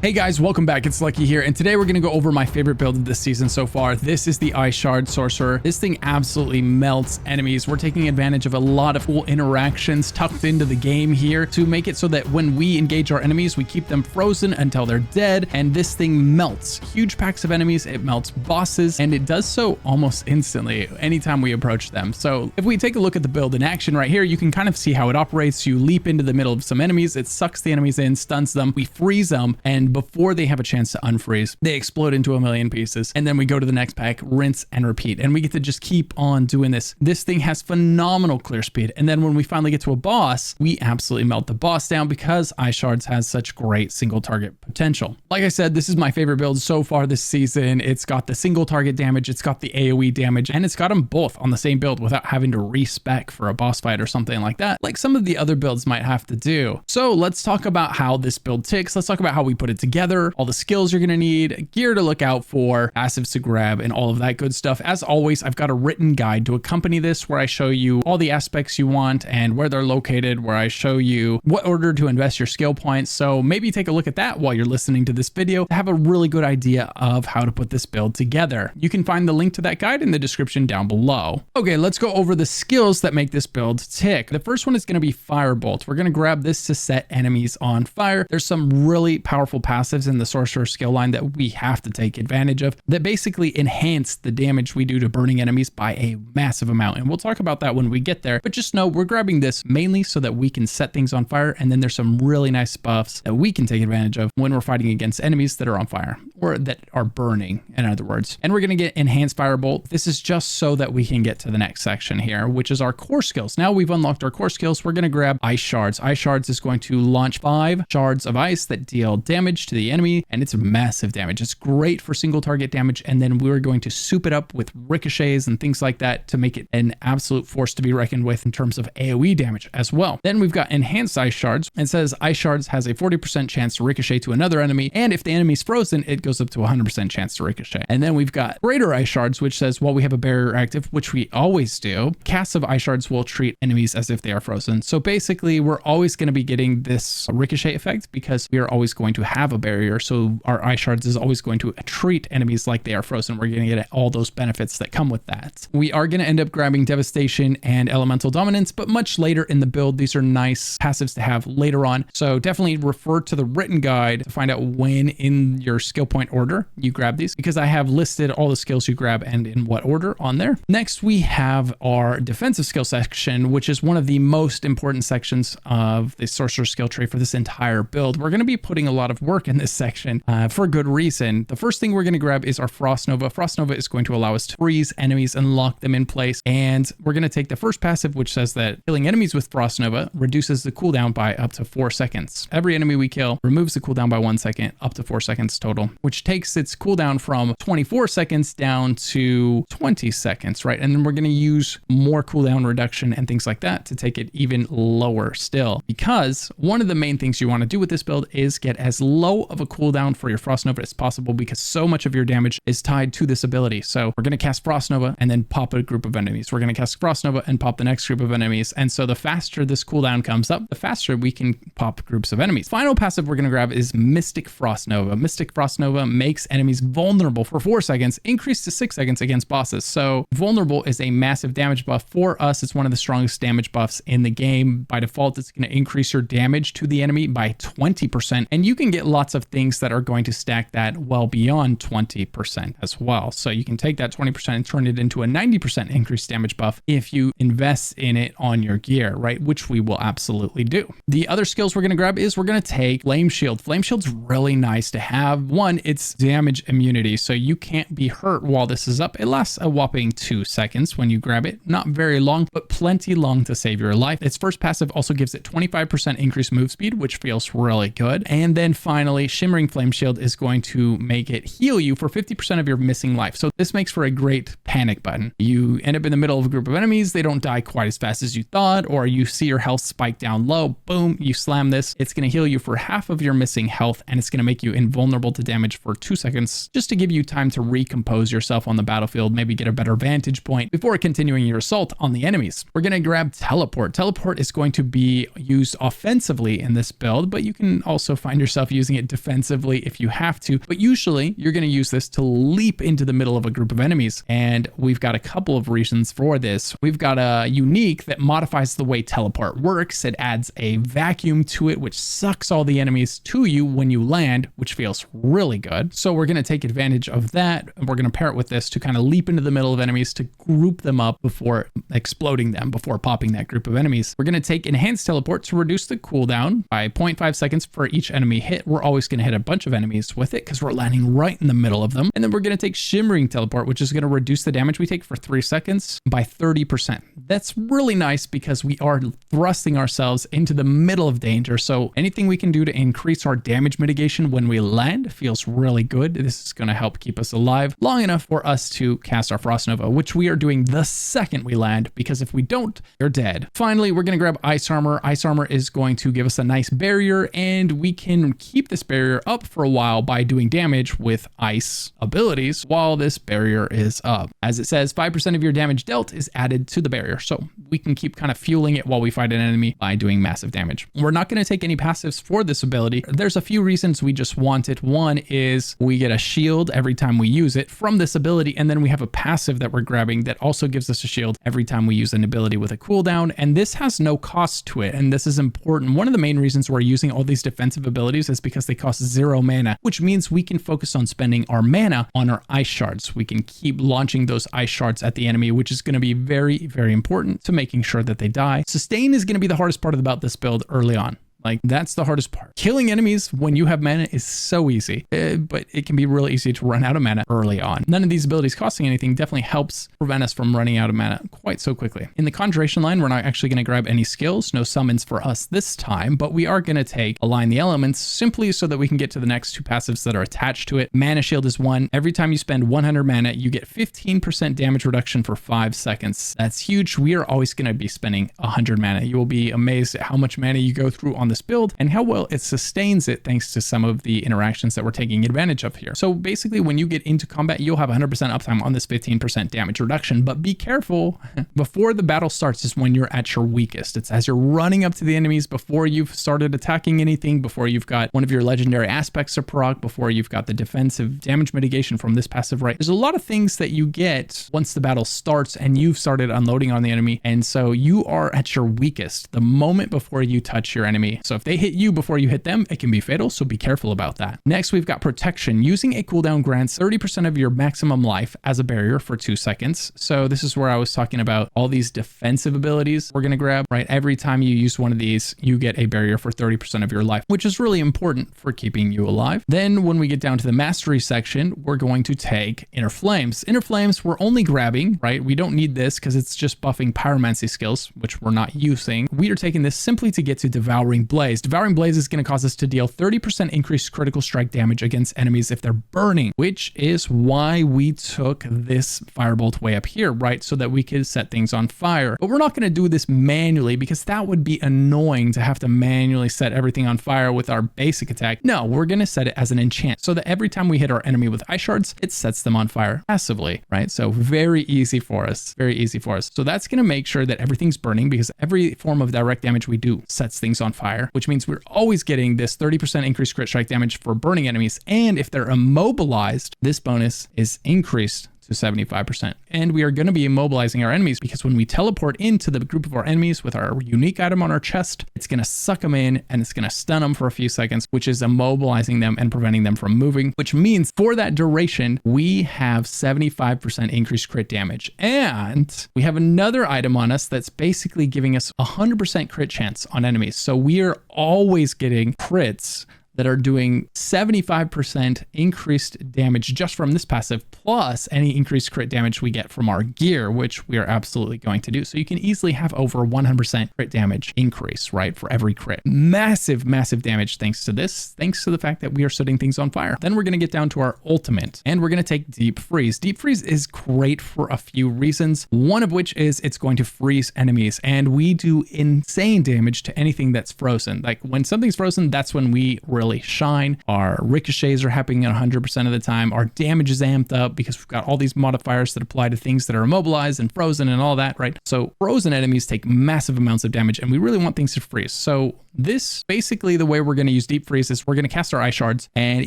Hey guys, welcome back. It's Lucky here, and today we're going to go over my favorite build of this season so far. This is the Ice Shards Sorcerer. This thing absolutely melts enemies. We're taking advantage of a lot of cool interactions tucked into the game here to make it so that when we engage our enemies, we keep them frozen until they're dead, and this thing melts huge packs of enemies. It melts bosses, and it does so almost instantly anytime we approach them. So if we take a look at the build in action right here, you can kind of see how it operates. You leap into the middle of some enemies, it sucks the enemies in, stuns them, we freeze them, and before they have a chance to unfreeze, they explode into a million pieces. And then we go to the next pack, rinse and repeat. And we get to just keep on doing this. This thing has phenomenal clear speed. And then when we finally get to a boss, we absolutely melt the boss down because Ice Shards has such great single target potential. Like I said, this is my favorite build so far this season. It's got the single target damage, it's got the AoE damage, and it's got them both on the same build without having to respec for a boss fight or something like that, like some of the other builds might have to do. So let's talk about how this build ticks. Let's talk about how we put it together, all the skills you're going to need, gear to look out for, passives to grab, and all of that good stuff. As always, I've got a written guide to accompany this where I show you all the aspects you want and where they're located, where I show you what order to invest your skill points. So maybe take a look at that while you're listening to this video to have a really good idea of how to put this build together. You can find the link to that guide in the description down below. Okay, let's go over the skills that make this build tick. The first one is going to be Firebolt. We're going to grab this to set enemies on fire. There's some really powerful passives in the Sorcerer skill line that we have to take advantage of that basically enhance the damage we do to burning enemies by a massive amount. And we'll talk about that when we get there. But just know we're grabbing this mainly so that we can set things on fire. And then there's some really nice buffs that we can take advantage of when we're fighting against enemies that are on fire or that are burning, in other words. And we're going to get Enhanced Firebolt. This is just so that we can get to the next section here, which is our core skills. Now we've unlocked our core skills. We're going to grab Ice Shards. Ice Shards is going to launch 5 shards of ice that deal damage to the enemy, and it's massive damage. It's great for single target damage, and then we're going to soup it up with ricochets and things like that to make it an absolute force to be reckoned with in terms of AoE damage as well. Then we've got Enhanced Ice Shards. It says Ice Shards has a 40% chance to ricochet to another enemy, and if the enemy's frozen, it goes up to 100% chance to ricochet. And then we've got Greater Ice Shards, which says while we have a barrier active, which we always do, casts of Ice Shards will treat enemies as if they are frozen. So basically, we're always going to be getting this ricochet effect because we are always going to have a barrier. So our Ice Shards is always going to treat enemies like they are frozen. We're going to get all those benefits that come with that. We are going to end up grabbing Devastation and Elemental Dominance, but much later in the build. These are nice passives to have later on. So definitely refer to the written guide to find out when in your skill point order you grab these, because I have listed all the skills you grab and in what order on there. Next, we have our defensive skill section, which is one of the most important sections of the Sorcerer skill tree for this entire build. We're going to be putting a lot of work in this section for good reason. The first thing we're going to grab is our Frost Nova. Frost Nova is going to allow us to freeze enemies and lock them in place. And we're going to take the first passive, which says that killing enemies with Frost Nova reduces the cooldown by up to 4 seconds. Every enemy we kill removes the cooldown by 1 second, up to 4 seconds total, which takes its cooldown from 24 seconds down to 20 seconds, right? And then we're going to use more cooldown reduction and things like that to take it even lower still, because one of the main things you want to do with this build is get as low of a cooldown for your Frost Nova as possible, because so much of your damage is tied to this ability. So we're going to cast Frost Nova and then pop a group of enemies. We're going to cast Frost Nova and pop the next group of enemies. And so the faster this cooldown comes up, the faster we can pop groups of enemies. Final passive we're going to grab is Mystic Frost Nova. Mystic Frost Nova makes enemies vulnerable for 4 seconds, increased to 6 seconds against bosses. So vulnerable is a massive damage buff. For us, it's one of the strongest damage buffs in the game. By default, it's going to increase your damage to the enemy by 20%. And you can get lots of things that are going to stack that well beyond 20% as well. So you can take that 20% and turn it into a 90% increased damage buff if you invest in it on your gear, right? Which we will absolutely do. The other skills we're going to grab is we're going to take Flame Shield. Flame Shield's really nice to have. One, it's damage immunity, so you can't be hurt while this is up. It lasts a whopping 2 seconds when you grab it. Not very long, but plenty long to save your life. Its first passive also gives it 25% increased move speed, which feels really good. And then finally, Shimmering Flame Shield is going to make it heal you for 50% of your missing life. So this makes for a great panic button. You end up in the middle of a group of enemies, they don't die quite as fast as you thought, or you see your health spike down low, boom, you slam this. It's going to heal you for half of your missing health, and it's going to make you invulnerable to damage damage for 2 seconds, just to give you time to recompose yourself on the battlefield, maybe get a better vantage point before continuing your assault on the enemies. We're going to grab Teleport. Teleport is going to be used offensively in this build, but you can also find yourself using it defensively if you have to. But usually you're going to use this to leap into the middle of a group of enemies. And we've got a couple of reasons for this. We've got a unique that modifies the way teleport works. It adds a vacuum to it, which sucks all the enemies to you when you land, which feels really good. So we're going to take advantage of that. And we're going to pair it with this to kind of leap into the middle of enemies to group them up before exploding them, before popping that group of enemies. We're going to take enhanced teleport to reduce the cooldown by 0.5 seconds for each enemy hit. We're always going to hit a bunch of enemies with it because we're landing right in the middle of them. And then we're going to take shimmering teleport, which is going to reduce the damage we take for 3 seconds by 30%. That's really nice because we are thrusting ourselves into the middle of danger. So anything we can do to increase our damage mitigation when we land feels really good. This is going to help keep us alive long enough for us to cast our Frost Nova, which we are doing the second we land, because if we don't, you're dead. Finally, we're going to grab Ice Armor. Ice Armor is going to give us a nice barrier, and we can keep this barrier up for a while by doing damage with ice abilities while this barrier is up. As it says, 5% of your damage dealt is added to the barrier. So we can keep kind of fueling it while we fight an enemy by doing massive damage. We're not going to take any passives for this ability. There's a few reasons we just want it. One is we get a shield every time we use it from this ability, and then we have a passive that we're grabbing that also gives us a shield every time we use an ability with a cooldown, and this has no cost to it, and this is important. One of the main reasons we're using all these defensive abilities is because they cost 0 mana, which means we can focus on spending our mana on our Ice Shards. We can keep launching those Ice Shards at the enemy, which is going to be very, very important to making sure that they die. Sustain is going to be the hardest part about this build early on. Like, that's the hardest part. Killing enemies when you have mana is so easy, but it can be really easy to run out of mana early on. None of these abilities costing anything definitely helps prevent us from running out of mana quite so quickly. In the Conjuration line, we're not actually going to grab any skills, no summons for us this time, but we are going to take Align the Elements simply so that we can get to the next 2 passives that are attached to it. Mana Shield is 1. Every time you spend 100 mana, you get 15% damage reduction for 5 seconds. That's huge. We are always going to be spending 100 mana. You will be amazed at how much mana you go through on this build and how well it sustains it thanks to some of the interactions that we're taking advantage of here. So basically, when you get into combat, you'll have 100% uptime on this 15% damage reduction, but be careful. Before the battle starts is when you're at your weakest. It's as you're running up to the enemies, before you've started attacking anything, before you've got one of your legendary aspects of proc, before you've got the defensive damage mitigation from this passive, right? There's a lot of things that you get once the battle starts and you've started unloading on the enemy, and so you are at your weakest the moment before you touch your enemy. So if they hit you before you hit them, it can be fatal, so be careful about that. Next, we've got Protection. Using a cooldown grants 30% of your maximum life as a barrier for 2 seconds. So this is where I was talking about all these defensive abilities we're going to grab, right? Every time you use one of these, you get a barrier for 30% of your life, which is really important for keeping you alive. Then when we get down to the Mastery section, we're going to take Inner Flames. Inner Flames, we're only grabbing, right? We don't need this because it's just buffing Pyromancy skills, which we're not using. We are taking this simply to get to Devouring Blaze. Devouring Blaze is going to cause us to deal 30% increased critical strike damage against enemies if they're burning, which is why we took this Firebolt way up here, right? So that we could set things on fire. But we're not going to do this manually because that would be annoying to have to manually set everything on fire with our basic attack. No, we're going to set it as an enchant so that every time we hit our enemy with Ice Shards, it sets them on fire passively, right? So very easy for us, very easy for us. So that's going to make sure that everything's burning because every form of direct damage we do sets things on fire, which means we're always getting this 30% increased crit strike damage for burning enemies. And if they're immobilized, this bonus is increased to 75%. And we are going to be immobilizing our enemies because when we teleport into the group of our enemies with our unique item on our chest, it's going to suck them in and it's going to stun them for a few seconds, which is immobilizing them and preventing them from moving, which means for that duration, we have 75% increased crit damage. And we have another item on us that's basically giving us 100% crit chance on enemies. So we are always getting crits that are doing 75% increased damage just from this passive, plus any increased crit damage we get from our gear, which we are absolutely going to do. So you can easily have over 100% crit damage increase, right, for every crit. Massive, massive damage thanks to this, thanks to the fact that we are setting things on fire. Then we're going to get down to our ultimate, and we're going to take Deep Freeze. Deep Freeze is great for a few reasons, one of which is it's going to freeze enemies, and we do insane damage to anything that's frozen. Like when something's frozen, that's when we really really shine. Our ricochets are happening at 100% of the time. Our damage is amped up because we've got all these modifiers that apply to things that are immobilized and frozen and all that, right? So frozen enemies take massive amounts of damage, and we really want things to freeze. So this basically the way we're going to use deep freeze is we're going to cast our Ice Shards, and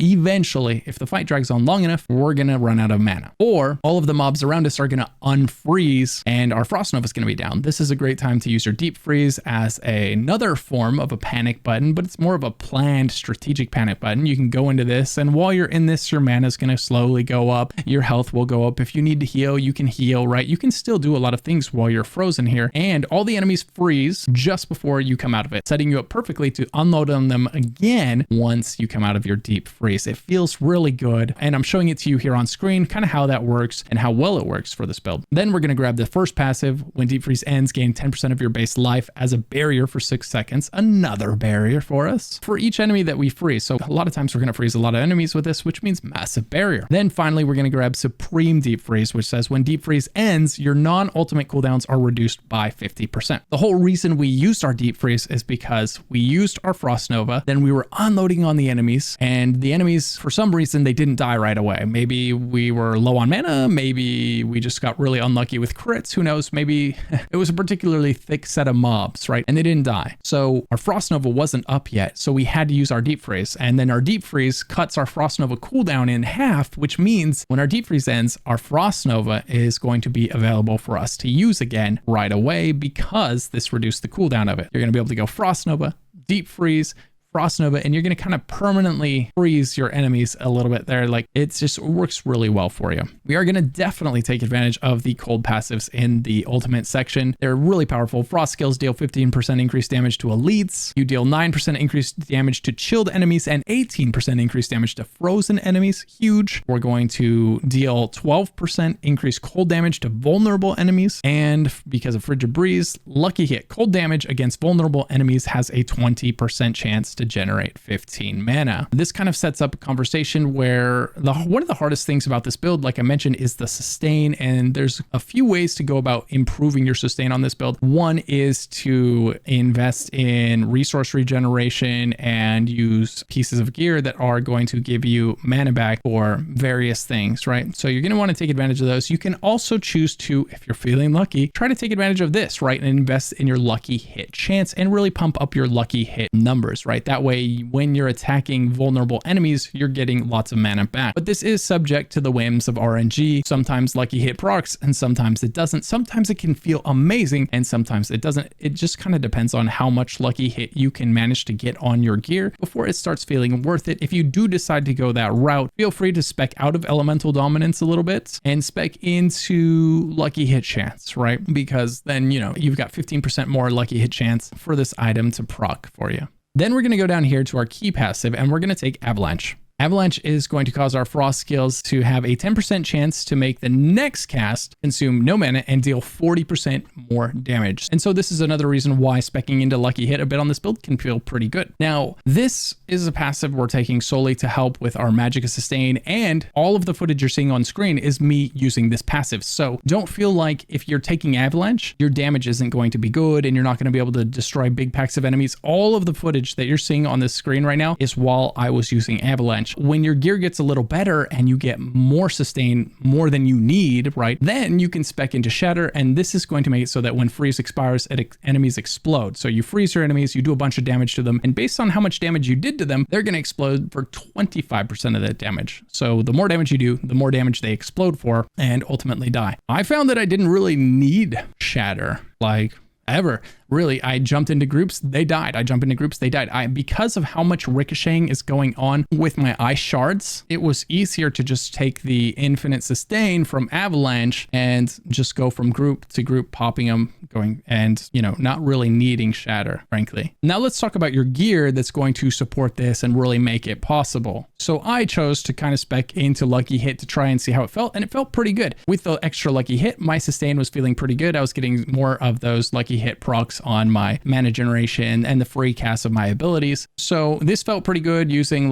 eventually, if the fight drags on long enough, we're going to run out of mana. Or all of the mobs around us are going to unfreeze and our Frost Nova is going to be down. This is a great time to use your deep freeze as another form of a panic button, but it's more of a planned strategic panic button. You can go into this, and while you're in this, your mana is going to slowly go up. Your health will go up. If you need to heal, you can heal, right? You can still do a lot of things while you're frozen here, and all the enemies freeze just before you come out of it, setting you up perfectly to unload on them again once you come out of your deep freeze. It feels really good, and I'm showing it to you here on screen, kind of how that works and how well it works for this build. Then we're going to grab the first passive. When deep freeze ends, gain 10% of your base life as a barrier for 6 seconds. Another barrier for us for each enemy that we freeze. So a lot of times we're going to freeze a lot of enemies with this, which means massive barrier. Then finally, we're going to grab Supreme Deep Freeze, which says when deep freeze ends, your non-ultimate cooldowns are reduced by 50%. The whole reason we used our deep freeze is because we used our Frost Nova, then we were unloading on the enemies, and the enemies, for some reason, they didn't die right away. Maybe we were low on mana, maybe we just got really unlucky with crits, who knows, maybe it was a particularly thick set of mobs, right? And they didn't die. So our Frost Nova wasn't up yet, so we had to use our deep freeze, and then our deep freeze cuts our Frost Nova cooldown in half, which means when our deep freeze ends, our Frost Nova is going to be available for us to use again right away because this reduced the cooldown of it. You're going to be able to go Frost Nova, deep freeze, Frost Nova, and you're going to kind of permanently freeze your enemies a little bit there. Like, it's just works really well for you. We are going to definitely take advantage of the cold passives in the ultimate section. They're really powerful. Frost skills deal 15% increased damage to elites. You deal 9% increased damage to chilled enemies and 18% increased damage to frozen enemies. Huge. We're going to deal 12% increased cold damage to vulnerable enemies. And because of Frigid Breeze, Lucky Hit cold damage against vulnerable enemies has a 20% chance to generate 15 mana. This kind of sets up a conversation where one of the hardest things about this build, like I mentioned, is the sustain, and there's a few ways to go about improving your sustain on this build. One is to invest in resource regeneration and use pieces of gear that are going to give you mana back for various things, right? So you're going to want to take advantage of those. You can also choose to, if you're feeling lucky, try to take advantage of this, right? And invest in your lucky hit chance and really pump up your lucky hit numbers, right? That way, when you're attacking vulnerable enemies, you're getting lots of mana back. But this is subject to the whims of RNG. Sometimes lucky hit procs and sometimes it doesn't. Sometimes it can feel amazing and sometimes it doesn't. It just kind of depends on how much lucky hit you can manage to get on your gear before it starts feeling worth it. If you do decide to go that route, feel free to spec out of elemental dominance a little bit and spec into lucky hit chance, right? Because then, you know, you've got 15% more lucky hit chance for this item to proc for you. Then we're going to go down here to our key passive and we're going to take Avalanche. Avalanche is going to cause our frost skills to have a 10% chance to make the next cast consume no mana and deal 40% more damage. And so this is another reason why speccing into Lucky Hit a bit on this build can feel pretty good. Now, this is a passive we're taking solely to help with our Magicka sustain, and all of the footage you're seeing on screen is me using this passive. So don't feel like if you're taking Avalanche, your damage isn't going to be good and you're not going to be able to destroy big packs of enemies. All of the footage that you're seeing on this screen right now is while I was using Avalanche. When your gear gets a little better and you get more sustain, more than you need, right, then you can spec into Shatter, and this is going to make it so that when freeze expires, enemies explode. So you freeze your enemies, you do a bunch of damage to them, and based on how much damage you did to them, they're going to explode for 25% of that damage. So the more damage you do, the more damage they explode for and ultimately die. I found that I didn't really need Shatter, like, ever. Really, I jumped into groups, they died. I jump into groups, they died. Because of how much ricocheting is going on with my Ice Shards, it was easier to just take the infinite sustain from Avalanche and just go from group to group, popping them, going, and, you know, not really needing Shatter, frankly. Now let's talk about your gear that's going to support this and really make it possible. So I chose to kind of spec into Lucky Hit to try and see how it felt, and it felt pretty good. With the extra Lucky Hit, my sustain was feeling pretty good. I was getting more of those Lucky Hit procs on my mana generation and the free cast of my abilities. So this felt pretty good using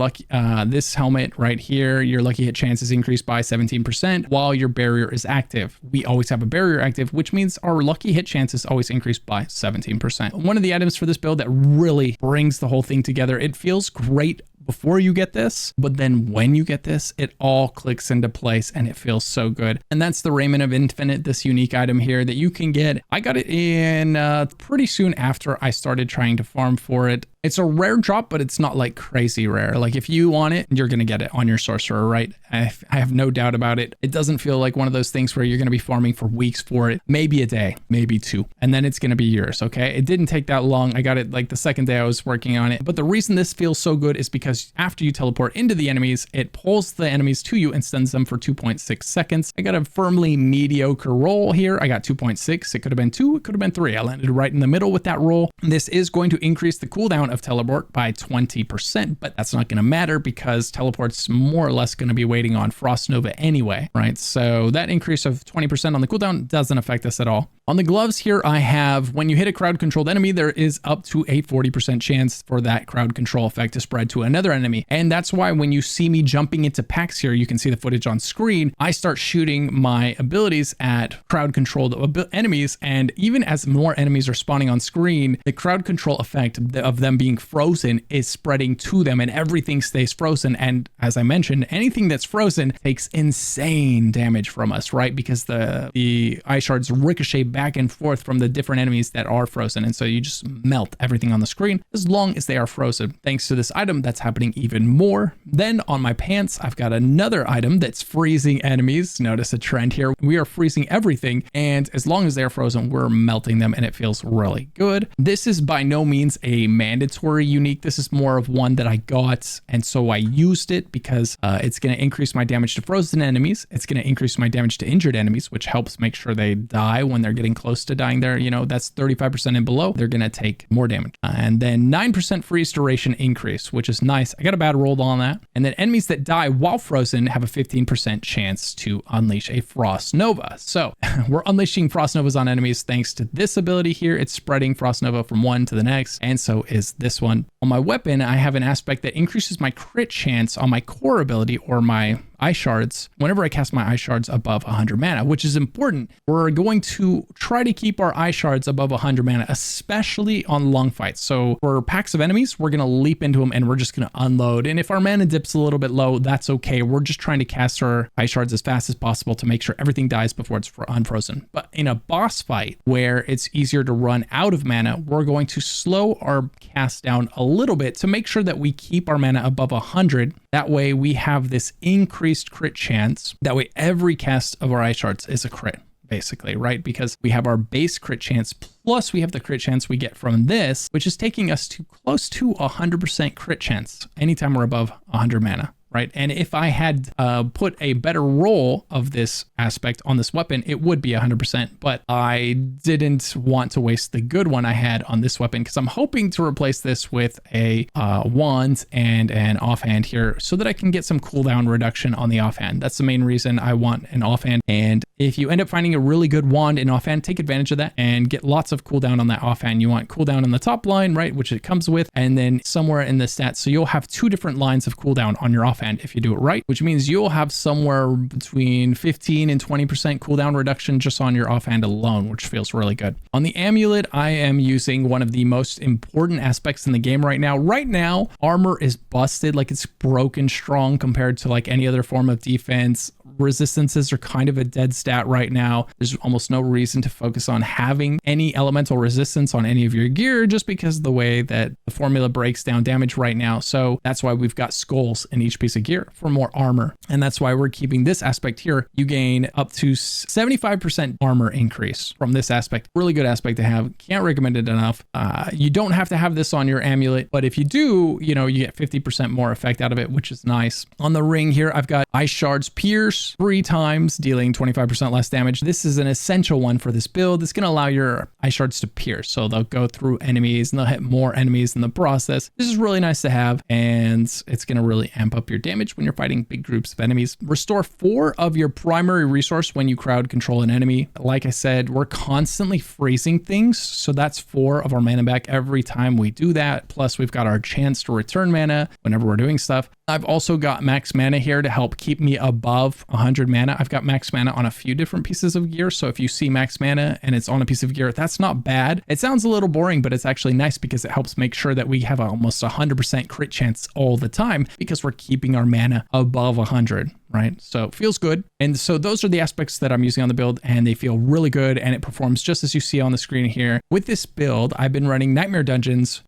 this helmet right here. Your Lucky Hit chance is increased by 17% while your barrier is active. We always have a barrier active, which means our Lucky Hit chance is always increased by 17%. One of the items for this build that really brings the whole thing together, it feels great before you get this, but then when you get this, it all clicks into place and it feels so good. And that's the Raiment of Infinite, this unique item here that you can get. I got it in pretty soon after I started trying to farm for it. It's a rare drop, but it's not like crazy rare. Like if you want it, you're going to get it on your sorcerer, right? I have no doubt about it. It doesn't feel like one of those things where you're going to be farming for weeks for it, maybe a day, maybe two, and then it's going to be yours. Okay. It didn't take that long. I got it like the second day I was working on it. But the reason this feels so good is because after you teleport into the enemies, it pulls the enemies to you and stuns them for 2.6 seconds. I got a firmly mediocre roll here. I got 2.6. It could have been 2. It could have been 3. I landed right in the middle with that roll. This is going to increase the cooldown of teleport by 20%, but that's not going to matter because teleport's more or less going to be waiting on Frost Nova anyway, right? So that increase of 20% on the cooldown doesn't affect us at all. On the gloves here, I have when you hit a crowd controlled enemy, there is up to a 40% chance for that crowd control effect to spread to another enemy. And that's why when you see me jumping into packs here, you can see the footage on screen. I start shooting my abilities at crowd controlled enemies. And even as more enemies are spawning on screen, the crowd control effect of them being frozen is spreading to them and everything stays frozen. And as I mentioned, anything that's frozen takes insane damage from us, right? Because the Ice Shards ricochet back and forth from the different enemies that are frozen. And so you just melt everything on the screen as long as they are frozen. Thanks to this item, that's happening even more. Then on my pants, I've got another item that's freezing enemies. Notice a trend here. We are freezing everything. And as long as they're frozen, we're melting them and it feels really good. This is by no means a mandatory unique. This is more of one that I got. And so I used it because it's going to increase my damage to frozen enemies. It's going to increase my damage to injured enemies, which helps make sure they die when they're getting close to dying there. You know, that's 35% and below. They're going to take more damage. And then 9% freeze duration increase, which is nice. I got a bad roll on that. And then enemies that die while frozen have a 15% chance to unleash a Frost Nova. So we're unleashing Frost Novas on enemies thanks to this ability here. It's spreading Frost Nova from one to the next. And so is this one. On my weapon, I have an aspect that increases my crit chance on my core ability or my Ice Shards whenever I cast my Ice Shards above 100 mana, which is important. We're going to try to keep our Ice Shards above 100 mana, especially on long fights. So for packs of enemies, we're going to leap into them and we're just going to unload. And if our mana dips a little bit low, that's okay. We're just trying to cast our Ice Shards as fast as possible to make sure everything dies before it's unfrozen. But in a boss fight where it's easier to run out of mana, we're going to slow our cast down a little bit to make sure that we keep our mana above 100. That way we have this increased crit chance. That way every cast of our Ice Shards is a crit, basically, right? Because we have our base crit chance plus we have the crit chance we get from this, which is taking us to close to 100% crit chance anytime we're above 100 mana. Right. And if I had put a better roll of this aspect on this weapon, it would be 100%. But I didn't want to waste the good one I had on this weapon because I'm hoping to replace this with a wand and an offhand here so that I can get some cooldown reduction on the offhand. That's the main reason I want an offhand. And if you end up finding a really good wand in offhand, take advantage of that and get lots of cooldown on that offhand. You want cooldown on the top line, right, which it comes with, and then somewhere in the stats. So you'll have two different lines of cooldown on your offhand if you do it right, which means you'll have somewhere between 15 and 20% cooldown reduction just on your offhand alone, which feels really good. On the amulet, I am using one of the most important aspects in the game right now. Right now, armor is busted, like it's broken strong compared to like any other form of defense. Resistances are kind of a dead stat right now. There's almost no reason to focus on having any elemental resistance on any of your gear just because of the way that the formula breaks down damage right now. So that's why we've got skulls in each piece of gear for more armor. And that's why we're keeping this aspect here. You gain up to 75% armor increase from this aspect. Really good aspect to have. Can't recommend it enough. You don't have to have this on your amulet, but if you do, you know, you get 50% more effect out of it, which is nice. On the ring here, I've got Ice Shards Pierce 3 times, dealing 25% less damage. This is an essential one for this build. It's going to allow your Ice Shards to pierce. So they'll go through enemies and they'll hit more enemies in the process. This is really nice to have, and it's going to really amp up your damage when you're fighting big groups of enemies. Restore 4 of your primary resource when you crowd control an enemy. Like I said, we're constantly freezing things. So that's 4 of our mana back every time we do that. Plus we've got our chance to return mana whenever we're doing stuff. I've also got max mana here to help keep me above 100 mana. I've got max mana on a few different pieces of gear. So if you see max mana and it's on a piece of gear, that's not bad. It sounds a little boring, but it's actually nice because it helps make sure that we have almost 100% crit chance all the time because we're keeping our mana above 100. Right? So it feels good. And so those are the aspects that I'm using on the build, and they feel really good, and it performs just as you see on the screen here. With this build, I've been running nightmare dungeons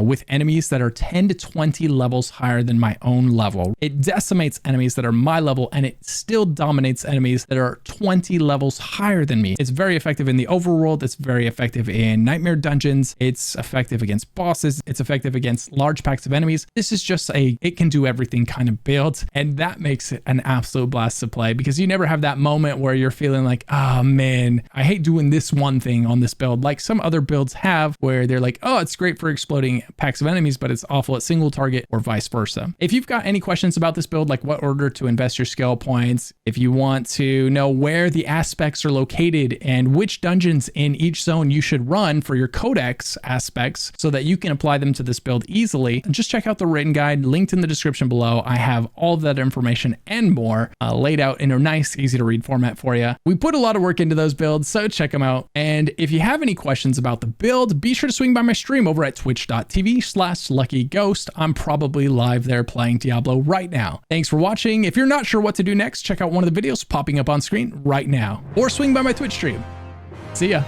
with enemies that are 10 to 20 levels higher than my own level. It decimates enemies that are my level, and it still dominates enemies that are 20 levels higher than me. It's very effective in the overworld. It's very effective in nightmare dungeons. It's effective against bosses. It's effective against large packs of enemies. This is just it can do everything kind of build, and that makes it an absolute blast to play because you never have that moment where you're feeling like, oh man, I hate doing this one thing on this build, like some other builds have where they're like, oh, it's great for exploding packs of enemies, but it's awful at single target, or vice versa. If you've got any questions about this build, like what order to invest your skill points, if you want to know where the aspects are located and which dungeons in each zone you should run for your codex aspects so that you can apply them to this build easily, just check out the written guide linked in the description below. I have all of that information and more laid out in a nice, easy to read format for you. We put a lot of work into those builds, so check them out. And if you have any questions about the build, be sure to swing by my stream over at twitch.tv/luckyghost. I'm probably live there playing Diablo right now. Thanks for watching. If you're not sure what to do next, check out one of the videos popping up on screen right now, or swing by my Twitch stream. See ya.